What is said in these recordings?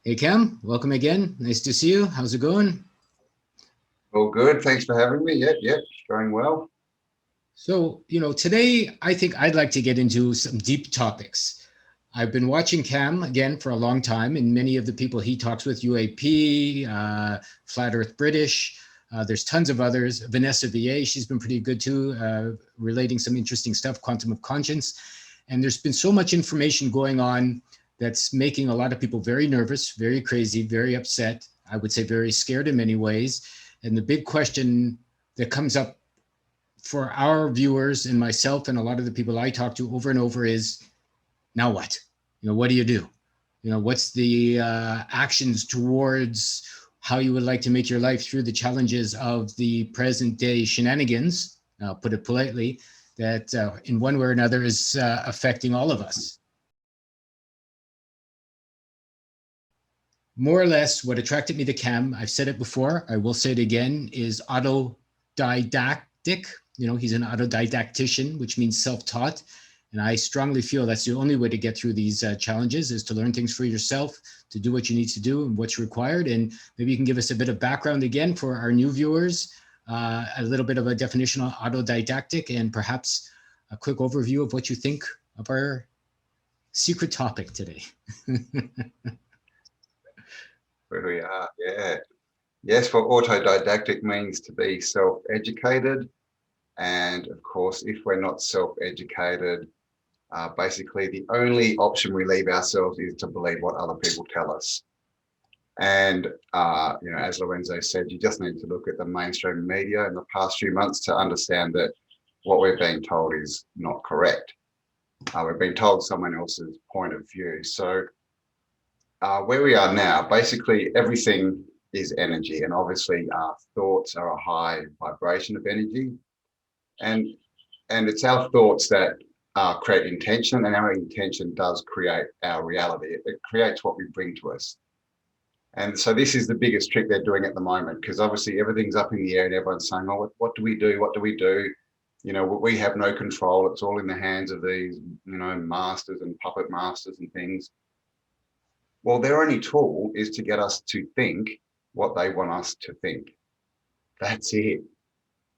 Hey Cam, welcome again. Nice to see you. How's it going? All good. Thanks for having me. Yep, going well. So, today I think I'd like to get into some deep topics. I've been watching Cam again for a long time, and many of the people he talks with, UAP, Flat Earth British, there's tons of others. Vanessa VA, she's been pretty good too, relating some interesting stuff, quantum of conscience. And there's been so much information going on that's making a lot of people very nervous, very crazy, very upset. I would say very scared in many ways. And the big question that comes up for our viewers and myself and a lot of the people I talk to over and over is, now what? What do you do? What's the actions towards how you would like to make your life through the challenges of the present day shenanigans, I'll put it politely, that in one way or another is affecting all of us. More or less what attracted me to Cam, I've said it before, I will say it again, is autodidactic. He's an autodidactician, which means self-taught. And I strongly feel that's the only way to get through these challenges is to learn things for yourself, to do what you need to do and what's required. And maybe you can give us a bit of background again for our new viewers, a little bit of a definition on autodidactic, and perhaps a quick overview of what you think of our secret topic today. Where we are, yeah. Yes, what autodidactic means to be self-educated. And of course, if we're not self-educated, basically the only option we leave ourselves is to believe what other people tell us. And, as Lorenzo said, you just need to look at the mainstream media in the past few months to understand that what we're being told is not correct. We're being told someone else's point of view. So where we are now, basically everything is energy, and obviously our thoughts are a high vibration of energy, and it's our thoughts that create intention, and our intention does create our reality. It creates what we bring to us. And so this is the biggest trick they're doing at the moment, because obviously everything's up in the air and everyone's saying, oh, what do we do? What do we do? We have no control. It's all in the hands of these, masters and puppet masters and things. Well, their only tool is to get us to think what they want us to think. That's it.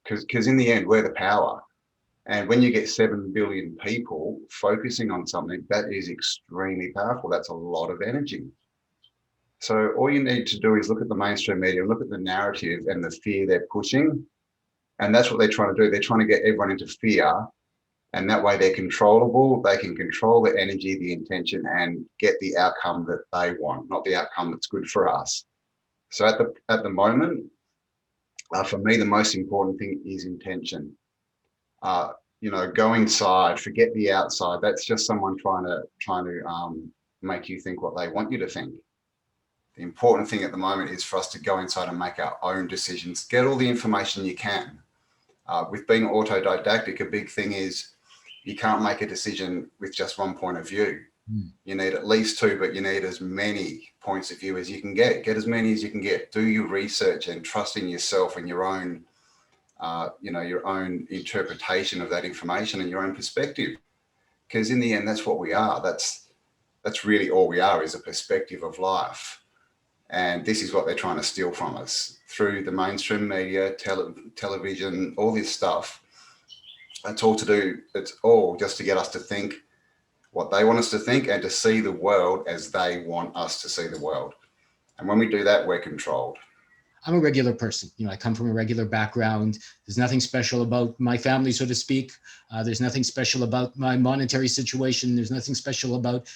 Because in the end, we're the power. And when you get 7 billion people focusing on something, that is extremely powerful. That's a lot of energy. So all you need to do is look at the mainstream media, look at the narrative and the fear they're pushing. And that's what they're trying to do. They're trying to get everyone into fear. And that way they're controllable. They can control the energy, the intention, and get the outcome that they want, not the outcome that's good for us. So at the moment, for me, the most important thing is intention. Go inside, forget the outside. That's just someone trying to make you think what they want you to think. The important thing at the moment is for us to go inside and make our own decisions. Get all the information you can. With being autodidactic, a big thing is you can't make a decision with just one point of view. You need at least two, but you need as many points of view as you can get. Get as many as you can get. Do your research and trust in yourself and your own, your own interpretation of that information and your own perspective. Because in the end, that's what we are. That's really all we are, is a perspective of life. And this is what they're trying to steal from us through the mainstream media, television, all this stuff. It's all just to get us to think what they want us to think and to see the world as they want us to see the world. And when we do that, we're controlled. I'm a regular person. I come from a regular background. There's nothing special about my family, so to speak. There's nothing special about my monetary situation. There's nothing special about,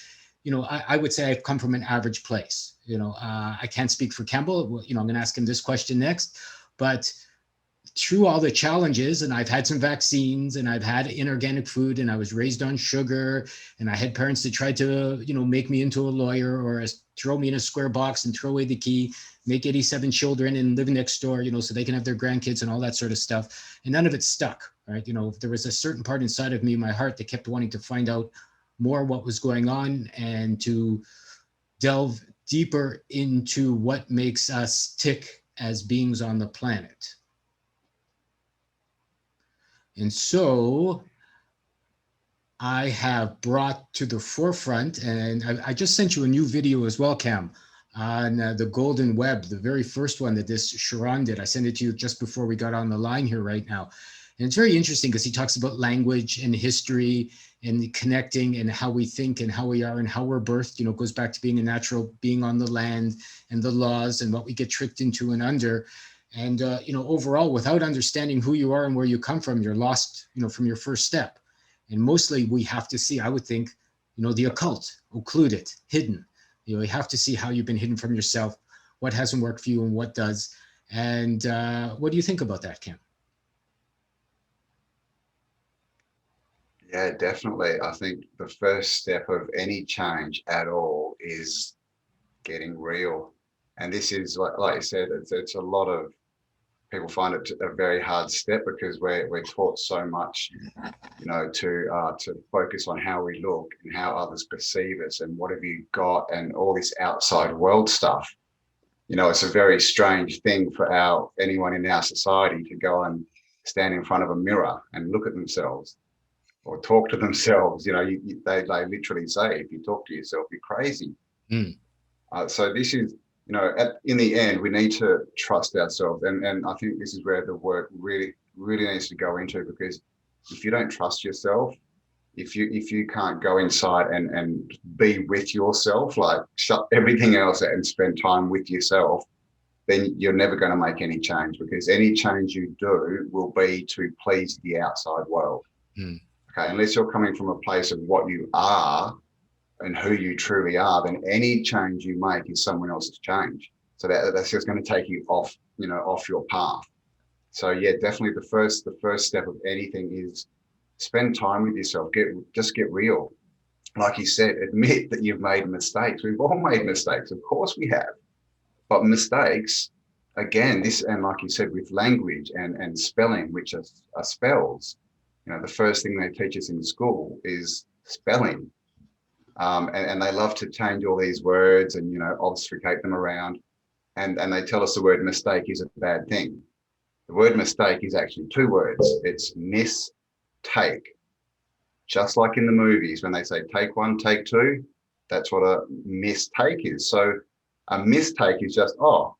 I would say I've come from an average place. I can't speak for Campbell. I'm going to ask him this question next. But through all the challenges, and I've had some vaccines, and I've had inorganic food, and I was raised on sugar, and I had parents that tried to, make me into a lawyer or throw me in a square box and throw away the key, make 87 children and live next door, so they can have their grandkids and all that sort of stuff. And none of it stuck, right? There was a certain part inside of me, my heart, that kept wanting to find out more what was going on and to delve deeper into what makes us tick as beings on the planet. And so I have brought to the forefront, and I just sent you a new video as well, Cam, on the Golden Web, the very first one that this Sharon did. I sent it to you just before we got on the line here right now. And it's very interesting because he talks about language and history and connecting and how we think and how we are and how we're birthed. You know, it goes back to being a natural being on the land and the laws and what we get tricked into and under. And, you know, overall, without understanding who you are and where you come from, you're lost, you know, from your first step. And mostly we have to see, I would think, you know, the occult, occluded, hidden. You know, you have to see how you've been hidden from yourself, what hasn't worked for you and what does. And what do you think about that, Cam? Yeah, definitely. I think the first step of any change at all is getting real. And this is like you said, it's a lot of people find it a very hard step because we're taught so much, you know, to focus on how we look and how others perceive us and what have you got and all this outside world stuff. You know, it's a very strange thing for anyone in our society to go and stand in front of a mirror and look at themselves or talk to themselves. You know, they literally say, if you talk to yourself, you're crazy. Mm. So this is, you know, in the end, we need to trust ourselves. And I think this is where the work really, really needs to go into, because if you don't trust yourself, if you can't go inside and be with yourself, like shut everything else out and spend time with yourself, then you're never going to make any change, because any change you do will be to please the outside world. Mm. Okay, unless you're coming from a place of what you are and who you truly are, then any change you make is someone else's change. So that's just going to take you off, you know, off your path. So yeah, definitely the first step of anything is spend time with yourself. Just get real. Like you said, admit that you've made mistakes. We've all made mistakes, of course we have. But mistakes, again, this, and like you said, with language and spelling, which are spells. You know, the first thing they teach us in school is spelling. And they love to change all these words and, you know, obfuscate them around. And they tell us the word mistake is a bad thing. The word mistake is actually two words. It's take. Just like in the movies, when they say take one, take two, that's what a mistake is. So a mistake is just, oh,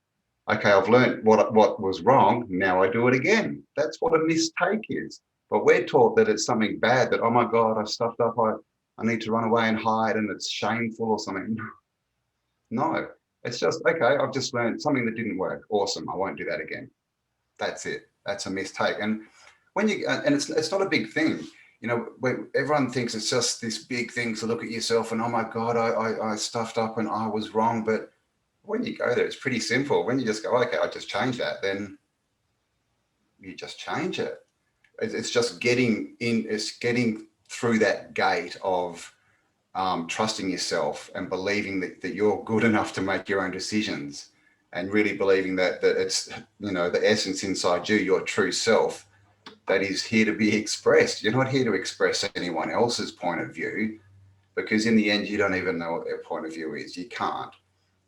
okay, I've learned what was wrong. Now I do it again. That's what a mistake is. But we're taught that it's something bad, that, oh my God, I stuffed up. I need to run away and hide and it's shameful or something. No, it's just, okay, I've just learned something that didn't work. Awesome. I won't do that again. That's it. That's a mistake. And when you, and it's not a big thing. You know, when everyone thinks it's just this big thing to look at yourself and, oh my God, I stuffed up and I was wrong. But when you go there, it's pretty simple. When you just go, okay, I just change that, then you just change it. It's just getting in, it's getting through that gate of trusting yourself and believing that you're good enough to make your own decisions, and really believing that it's, you know, the essence inside you, your true self, that is here to be expressed. You're not here to express anyone else's point of view, because in the end, you don't even know what their point of view is. You can't.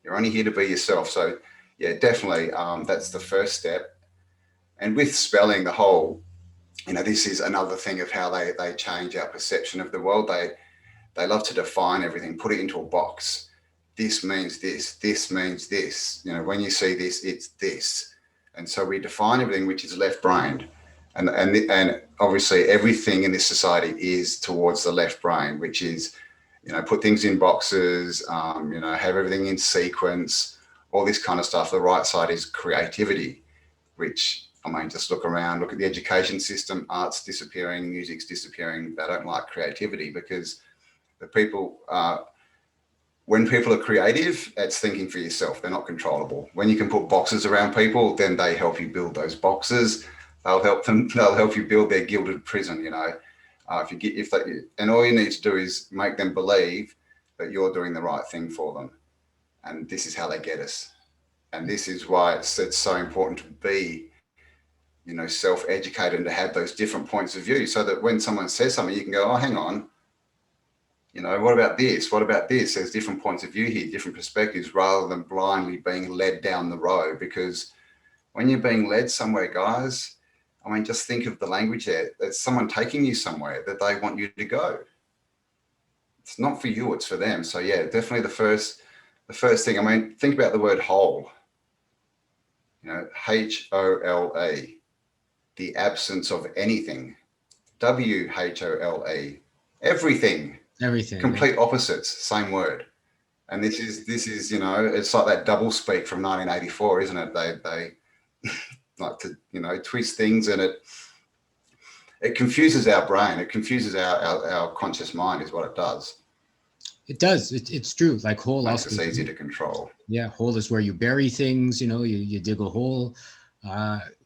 You're only here to be yourself. So yeah, definitely that's the first step. And with spelling, the whole, you know, this is another thing of how they change our perception of the world. They love to define everything, put it into a box. This means this, this means this. You know, when you see this, it's this. And so we define everything, which is left-brained. And obviously everything in this society is towards the left brain, which is, you know, put things in boxes, you know, have everything in sequence, all this kind of stuff. The right side is creativity, which, I mean, just look around, look at the education system, art's disappearing, music's disappearing. They don't like creativity, because the people, when people are creative, it's thinking for yourself. They're not controllable. When you can put boxes around people, then they help you build those boxes. They'll help you build their gilded prison, you know. And all you need to do is make them believe that you're doing the right thing for them. And this is how they get us. And this is why it's so important to be, you know, self-educated and to have those different points of view, so that when someone says something, you can go, oh, hang on, you know, what about this? What about this? There's different points of view here, different perspectives, rather than blindly being led down the road. Because when you're being led somewhere, guys, I mean, just think of the language there. There's someone taking you somewhere that they want you to go. It's not for you, it's for them. So yeah, definitely the the first thing, I mean, think about the word whole, you know, H-O-L-E, the absence of anything, W-H-O-L-E, everything, Everything. complete opposites, same word. And this is, you know, it's like that double speak from 1984, isn't it? They like to, you know, twist things, and it confuses our brain. It confuses our conscious mind is what it does. It does. It's true. Like whole Makes also. us easy to control. Yeah, hole is where you bury things. You know, you dig a hole.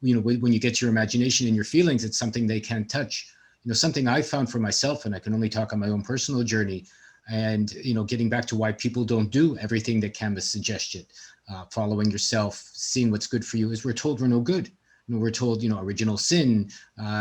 You know, when you get to your imagination and your feelings, it's something they can't touch. You know, something I found for myself, and I can only talk on my own personal journey. And you know, getting back to why people don't do everything that Canvas suggested, following yourself, seeing what's good for you, is we're told we're no good. You know, we're told, you know, original sin.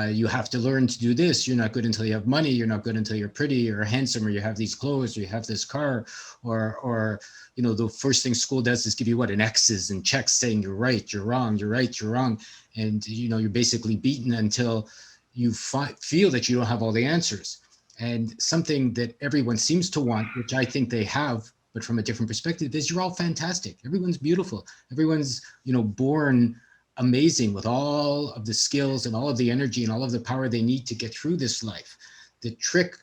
You have to learn to do this. You're not good until you have money. You're not good until you're pretty or handsome, or you have these clothes, or you have this car, or you know, the first thing school does is give you an X's and checks saying you're right, you're wrong, you're right, you're wrong. And, you know, you're basically beaten until you feel that you don't have all the answers. And something that everyone seems to want, which I think they have, but from a different perspective, is you're all fantastic. Everyone's beautiful. Everyone's, you know, born amazing with all of the skills and all of the energy and all of the power they need to get through this life. The trick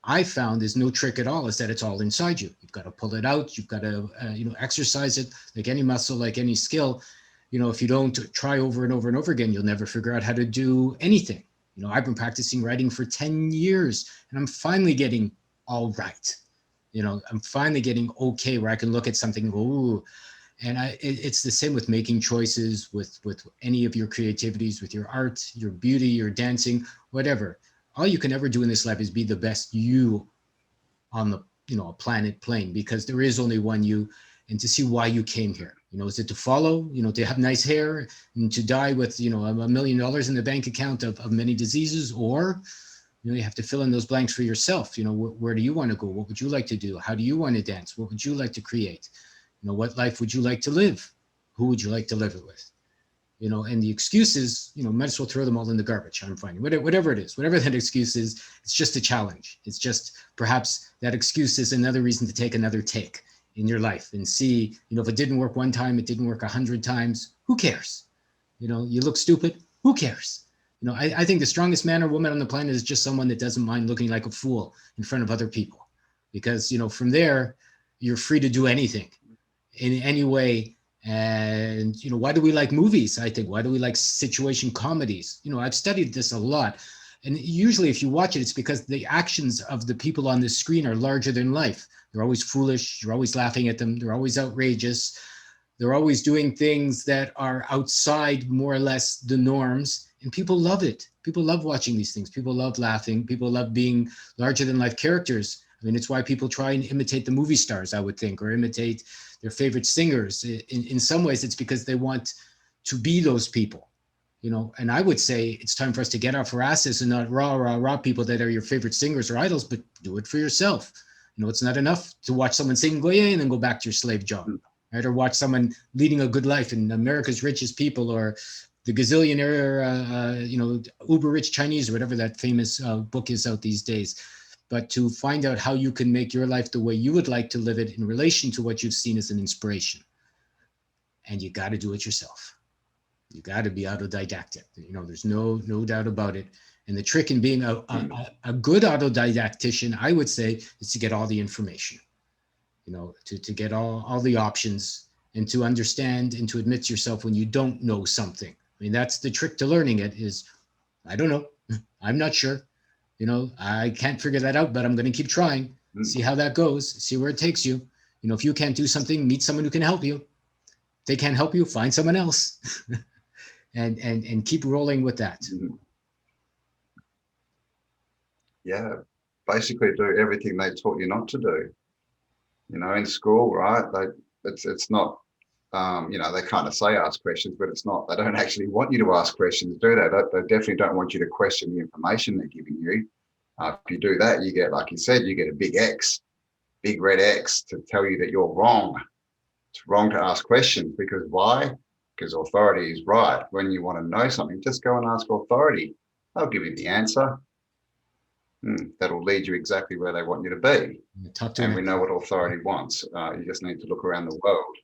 I found is no trick at all, is that it's all inside you. You've got to pull it out. You've got to, you know, exercise it like any muscle, like any skill. You know, if you don't try over and over and over again, you'll never figure out how to do anything. You know, I've been practicing writing for 10 years and I'm finally getting all right. You know, I'm finally getting okay where I can look at something and go, ooh. And it's the same with making choices, with any of your creativities, with your art, your beauty, your dancing, whatever. All you can ever do in this life is be the best you on the, you know, a planet plane, because there is only one you, and to see why you came here. You know, is it to follow, you know, to have nice hair and to die with, you know, $1 million in the bank account of many diseases? Or, you know, you have to fill in those blanks for yourself. You know, where do you want to go? What would you like to do? How do you want to dance? What would you like to create? You know, what life would you like to live? Who would you like to live it with? You know, and the excuses, you know, might as well throw them all in the garbage. I'm finding whatever it is, whatever that excuse is, it's just a challenge. It's just perhaps that excuse is another reason to take another take in your life and see, you know, if it didn't work one time, it didn't work 100 times. Who cares? You know, you look stupid. Who cares? You know, I think the strongest man or woman on the planet is just someone that doesn't mind looking like a fool in front of other people, because, you know, from there, you're free to do anything in any way. And, you know, why do we like movies? I think, why do we like situation comedies? You know, I've studied this a lot. And usually if you watch it, it's because the actions of the people on the screen are larger than life. They're always foolish. You're always laughing at them. They're always outrageous. They're always doing things that are outside more or less the norms. And people love it. People love watching these things. People love laughing. People love being larger than life characters. I mean, it's why people try and imitate the movie stars, I would think, or imitate their favorite singers. In some ways, it's because they want to be those people, you know. And I would say it's time for us to get off our asses and not rah people that are your favorite singers or idols, but do it for yourself. You know, it's not enough to watch someone sing, go, yeah, and then go back to your slave job, right? Or watch someone leading a good life in America's richest people, or the gazillionaire, you know, uber rich Chinese, or whatever that famous book is out these days. But to find out how you can make your life the way you would like to live it in relation to what you've seen as an inspiration. And you got to do it yourself. You got to be autodidactic. You know, there's no doubt about it. And the trick in being a good autodidactician, I would say, is to get all the information, you know, to get all the options, and to understand and to admit to yourself when you don't know something. I mean, that's the trick to learning it is, I don't know. I'm not sure. You know, I can't figure that out, but I'm going to keep trying, see how that goes, see where it takes you. You know, if you can't do something, meet someone who can help you. If they can't help you, find someone else and keep rolling with that. Yeah, basically do everything they taught you not to do. You know, in school, right? It's not, you know, they kind of say ask questions, but it's not, they don't actually want you to ask questions, do they? They definitely don't want you to question the information they're giving you. If you do that, you get, like you said, you get a big X, big red X to tell you that you're wrong. It's wrong to ask questions, because why? Because authority is right. When you want to know something, just go and ask authority. They'll give you the answer. that'll lead you exactly where they want you to be. Talk to And an we know what authority wants. You just need to look around the world.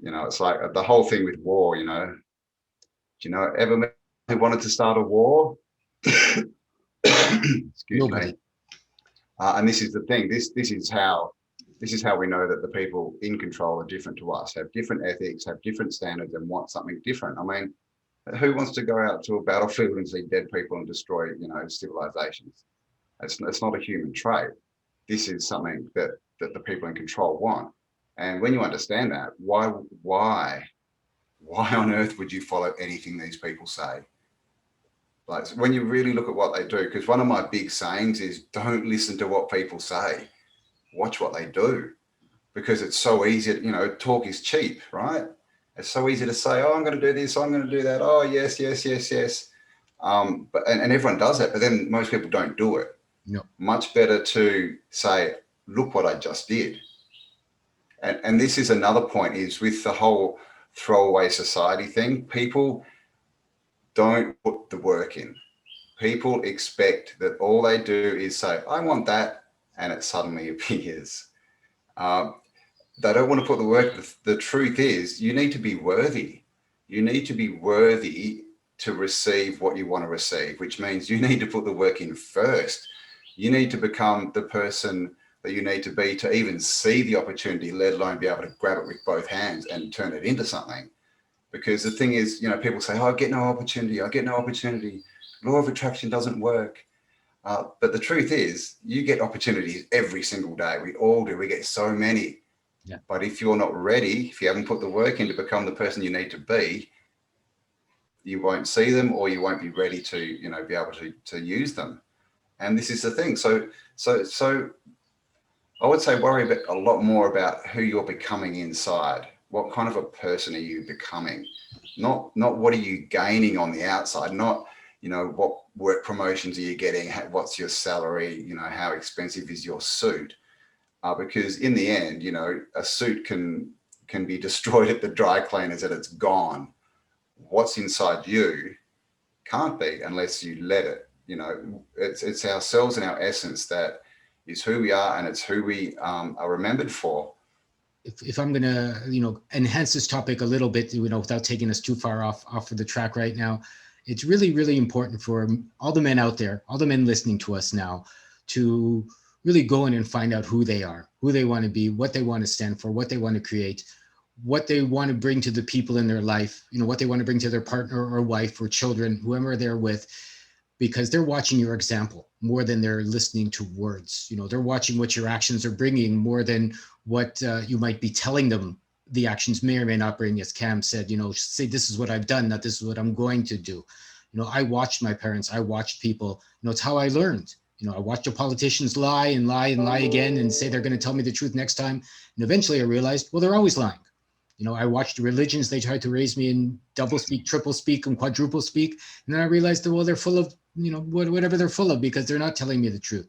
You know, it's like the whole thing with war, you know. Do you know ever who wanted to start a war? Excuse nobody. me. And this is the thing. This is how we know that the people in control are different to us, have different ethics, have different standards, and want something different. I mean, who wants to go out to a battlefield and see dead people and destroy, you know, civilizations? It's not a human trait. This is something that the people in control want. And when you understand that, why on earth would you follow anything these people say? Like when you really look at what they do, because one of my big sayings is don't listen to what people say, watch what they do, because it's so easy, you know, talk is cheap, right? It's so easy to say, oh, I'm going to do this, I'm going to do that. Oh, yes, yes, yes, yes. But everyone does that, but then most people don't do it. No. Much better to say, look what I just did. And this is another point, is with the whole throwaway society thing, people don't put the work in. People expect that all they do is say, I want that, and it suddenly appears. They don't want to put the work. The truth is, you need to be worthy. You need to be worthy to receive what you want to receive, which means you need to put the work in first. You need to become the person that you need to be to even see the opportunity, let alone be able to grab it with both hands and turn it into something. Because the thing is, you know, people say, oh, I get no opportunity. I get no opportunity. Law of attraction doesn't work. But the truth is, you get opportunities every single day. We all do. We get so many. Yeah. But if you're not ready, if you haven't put the work in to become the person you need to be, you won't see them, or you won't be ready to, you know, be able to use them. And this is the thing. So I would say worry a lot more about who you're becoming inside. What kind of a person are you becoming? Not what are you gaining on the outside, not, you know, what work promotions are you getting, what's your salary, you know, how expensive is your suit? Because in the end, you know, a suit can be destroyed at the dry cleaners and it's gone. What's inside you can't be unless you let it. You know, it's ourselves and our essence that is who we are, and it's who we are remembered for. If I'm going to, you know, enhance this topic a little bit, you know, without taking us too far off of the track right now, it's really, really important for all the men out there, all the men listening to us now, to really go in and find out who they are, who they want to be, what they want to stand for, what they want to create, what they want to bring to the people in their life, you know, what they want to bring to their partner or wife or children, whoever they're with, because they're watching your example more than they're listening to words. You know, they're watching what your actions are bringing more than what you might be telling them the actions may or may not bring. As Cam said, you know, say, this is what I've done, not this is what I'm going to do. You know, I watched my parents, I watched people, you know, it's how I learned. You know, I watched the politicians lie and lie and lie again and say they're going to tell me the truth next time. And eventually I realized, well, they're always lying. You know, I watched the religions, they tried to raise me in double speak, triple speak, and quadruple speak. And then I realized that, well, they're full of, you know, whatever they're full of, because they're not telling me the truth.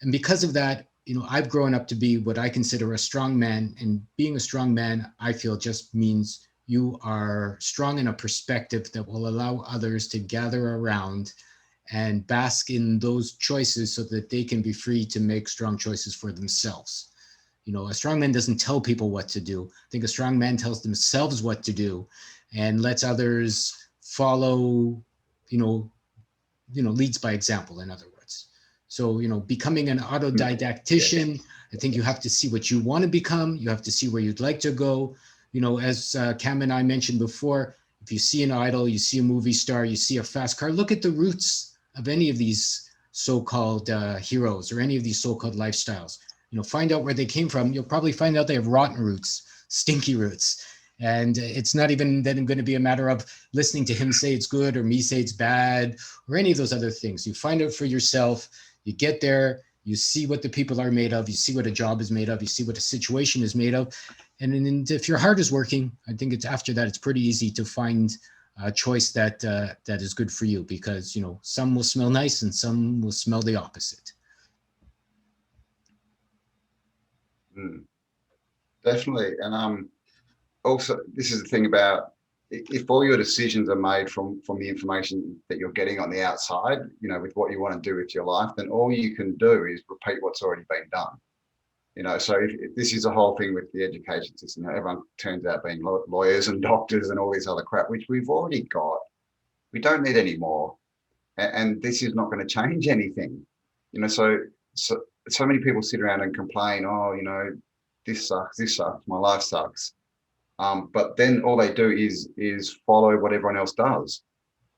And because of that, you know, I've grown up to be what I consider a strong man. And being a strong man, I feel, just means you are strong in a perspective that will allow others to gather around and bask in those choices so that they can be free to make strong choices for themselves. You know, a strong man doesn't tell people what to do. I think a strong man tells themselves what to do and lets others follow, you know, leads by example, in other words. So, you know, becoming an autodidactician, I think you have to see what you want to become. You have to see where you'd like to go. You know, as Cam and I mentioned before, if you see an idol, you see a movie star, you see a fast car, look at the roots of any of these so-called heroes or any of these so-called lifestyles. You know, find out where they came from. You'll probably find out they have rotten roots, stinky roots. And it's not even then going to be a matter of listening to him say it's good or me say it's bad or any of those other things. You find out for yourself, you get there, you see what the people are made of, you see what a job is made of, you see what a situation is made of. And then if your heart is working, I think it's after that, it's pretty easy to find a choice that that is good for you, because, you know, some will smell nice and some will smell the opposite. Definitely. And also, this is the thing about if all your decisions are made from the information that you're getting on the outside, you know, with what you want to do with your life, then all you can do is repeat what's already been done. You know, so if this is a whole thing with the education system. Everyone turns out being lawyers and doctors and all this other crap, which we've already got. We don't need any more, and this is not going to change anything. You know, so many people sit around and complain, oh, you know, this sucks, my life sucks. But then all they do is follow what everyone else does.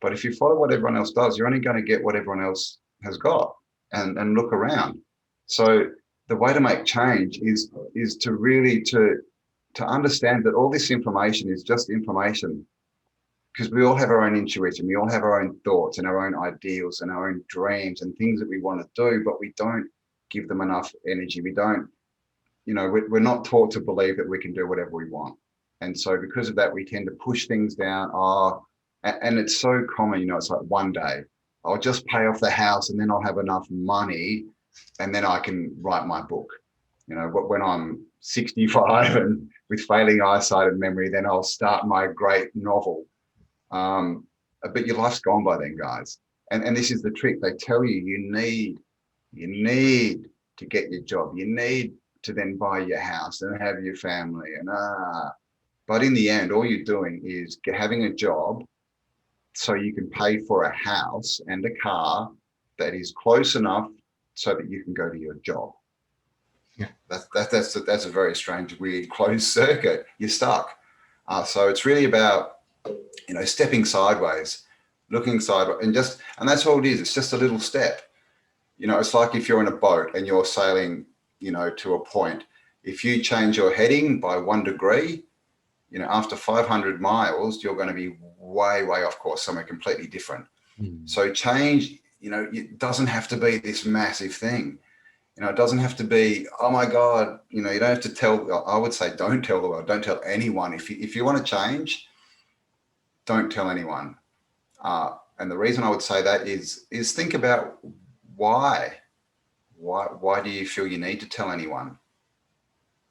But if you follow what everyone else does, you're only going to get what everyone else has got, and look around. So the way to make change is to really to understand that all this information is just information, because we all have our own intuition, we all have our own thoughts and our own ideals and our own dreams and things that we want to do, but we don't give them enough energy. We don't, you know, we're not taught to believe that we can do whatever we want. And so because of that, we tend to push things down. And it's so common, you know, it's like one day I'll just pay off the house and then I'll have enough money and then I can write my book. You know, when I'm 65 and with failing eyesight and memory, then I'll start my great novel. But your life's gone by then, guys. And this is the trick. They tell you, you need to get your job. You need to then buy your house and have your family but in the end, all you're doing is having a job so you can pay for a house and a car that is close enough so that you can go to your job. Yeah, that's a very strange, weird closed circuit. You're stuck. So it's really about, you know, stepping sideways, looking sideways, and that's all it is. It's just a little step. You know, it's like if you're in a boat and you're sailing, you know, to a point. If you change your heading by 1 degree, you know, after 500 miles, you're going to be way off course, somewhere completely different. So change, you know, it doesn't have to be this massive thing. You know, it doesn't have to be, oh my God, you know, you don't have to tell, I would say, don't tell the world, don't tell anyone. If you want to change, don't tell anyone. And the reason I would say that is think about why do you feel you need to tell anyone?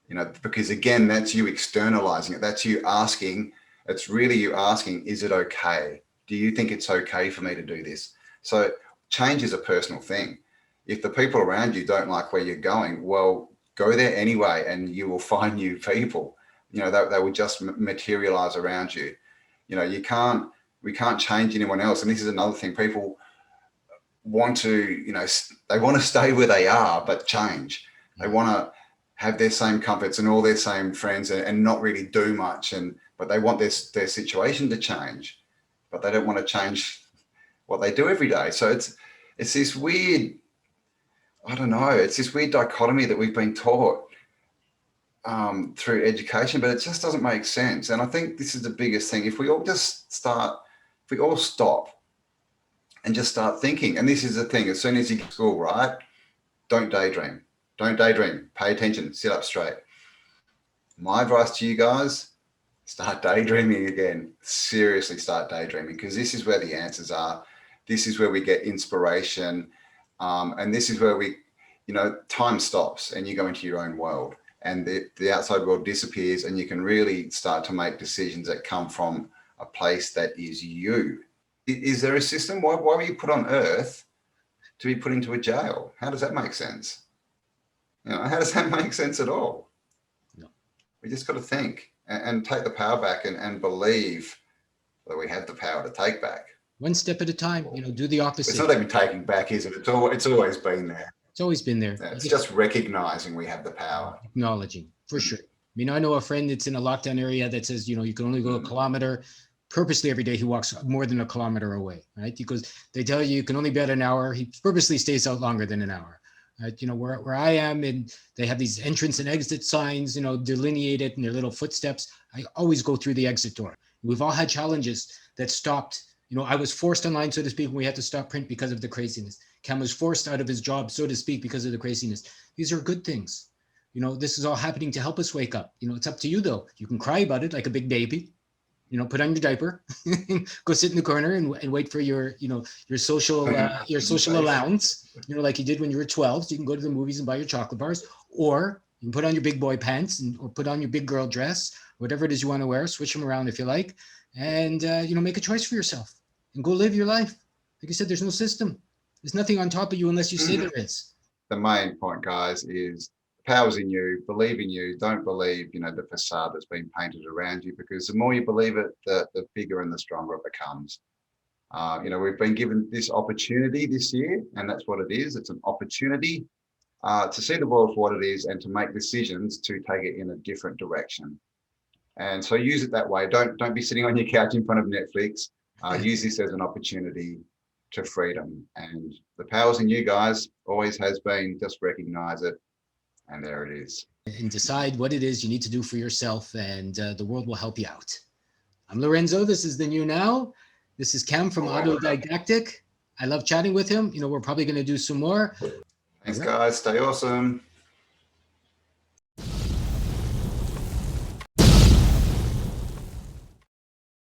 You know, because again, that's you externalizing it. That's you asking, it's really you asking, is it okay? Do you think it's okay for me to do this? So change is a personal thing. If the people around you don't like where you're going, well, go there anyway, and you will find new people. You know, they will just materialize around you. You know, we can't change anyone else. And this is another thing. People want to, you know, they want to stay where they are, but change. They want to have their same comforts and all their same friends and not really do much. But they want their situation to change, but they don't want to change what they do every day. So it's this weird, I don't know, it's this weird dichotomy that we've been taught through education, but it just doesn't make sense. And I think this is the biggest thing. If we all stop and just start thinking, and this is the thing, as soon as you get to school, right? Don't daydream. Don't daydream. Pay attention. Sit up straight. My advice to you guys, start daydreaming again. Seriously, start daydreaming, because this is where the answers are. This is where we get inspiration. And this is where we, you know, time stops and you go into your own world, and the outside world disappears, and you can really start to make decisions that come from a place that is you. Is there a system? Why were you put on Earth to be put into a jail? How does that make sense? You know, how does that make sense at all? No. We just got to think and take the power back and believe that we have the power to take back. One step at a time, you know, do the opposite. It's not even taking back, is it? It's always been there. It's always been there. Yeah, it's just recognizing we have the power. Acknowledging, for sure. I mean, I know a friend that's in a lockdown area that says, you know, you can only go a kilometer. Purposely every day he walks more than a kilometer away, right? Because they tell you can only be at an hour. He purposely stays out longer than an hour. You know, where I am, and they have these entrance and exit signs, you know, delineated in their little footsteps. I always go through the exit door. We've all had challenges that stopped. You know, I was forced online, so to speak, when we had to stop print because of the craziness. Cam was forced out of his job, so to speak, because of the craziness. These are good things. You know, this is all happening to help us wake up. You know, it's up to you, though. You can cry about it like a big baby. You know, put on your diaper, go sit in the corner and wait for your, you know, your social allowance, you know, like you did when you were 12. So you can go to the movies and buy your chocolate bars, or you can put on your big boy pants or put on your big girl dress, whatever it is you want to wear, switch them around if you like, and make a choice for yourself and go live your life. Like I said, there's no system. There's nothing on top of you unless you say there is. The main point, guys, is power's in you. Believe in you. Don't believe, the facade that's been painted around you, because the more you believe it, the bigger and the stronger it becomes. We've been given this opportunity this year, and that's what it is. It's an opportunity to see the world for what it is and to make decisions to take it in a different direction. And so use it that way. Don't be sitting on your couch in front of Netflix. Use this as an opportunity to freedom. And the power's in you guys, always has been. Just recognize it. And there it is. And decide what it is you need to do for yourself, and the world will help you out. I'm Lorenzo. This is The New Now. This is Cam from Autodidactic. I love chatting with him. We're probably going to do some more. Thanks, guys. Stay awesome.